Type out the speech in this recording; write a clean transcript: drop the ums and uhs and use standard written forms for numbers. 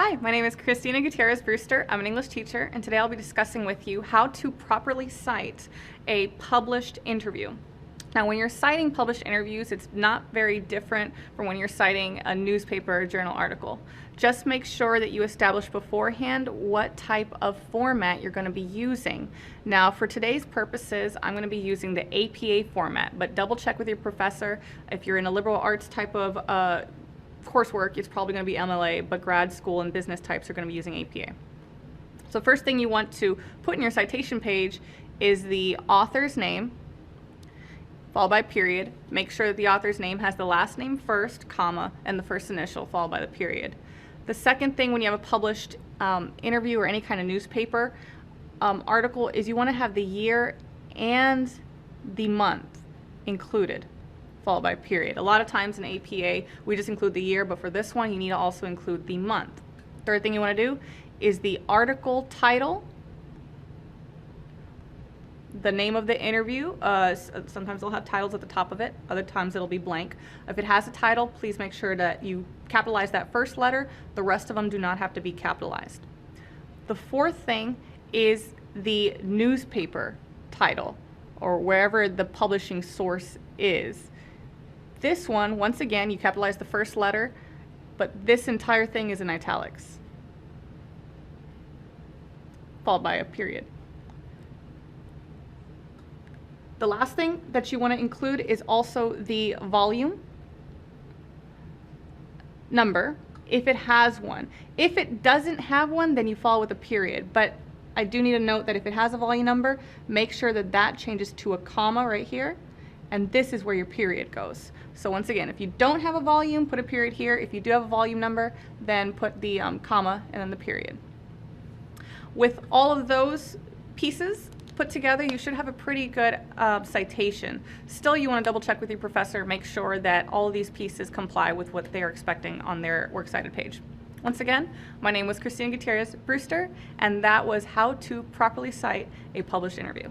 Hi, my name is Christina Gutierrez Brewster. I'm an English teacher, and today I'll be discussing with you how to properly cite a published interview. Now, when you're citing published interviews, it's not very different from when you're citing a newspaper or journal article. Just make sure that you establish beforehand what type of format you're going to be using. Now, for today's purposes, I'm going to be using the APA format, but double check with your professor. If you're in a liberal arts type of coursework, it's probably going to be MLA, but grad school and business types are going to be using APA. So first thing you want to put in your citation page is the author's name, followed by period. Make sure that the author's name has the last name first, comma, and the first initial, followed by the period. The second thing when you have a published interview or any kind of newspaper article is you want to have the year and the month included, followed by period. A lot of times in APA, we just include the year, but for this one, you need to also include the month. Third thing you want to do is the article title, the name of the interview. Sometimes they'll have titles at the top of it, other times it'll be blank. If it has a title, please make sure that you capitalize that first letter. The rest of them do not have to be capitalized. The fourth thing is the newspaper title, or wherever the publishing source is. This one, once again, you capitalize the first letter, but this entire thing is in italics, followed by a period. The last thing that you want to include is also the volume number, if it has one. If it doesn't have one, then you follow with a period, but I do need to note that if it has a volume number, make sure that that changes to a comma right here, and this is where your period goes. So once again, if you don't have a volume, put a period here. If you do have a volume number, then put the comma and then the period. With all of those pieces put together, you should have a pretty good citation. Still, you want to double check with your professor, make sure that all of these pieces comply with what they're expecting on their works cited page. Once again, my name was Christina Gutierrez Brewster, and that was how to properly cite a published interview.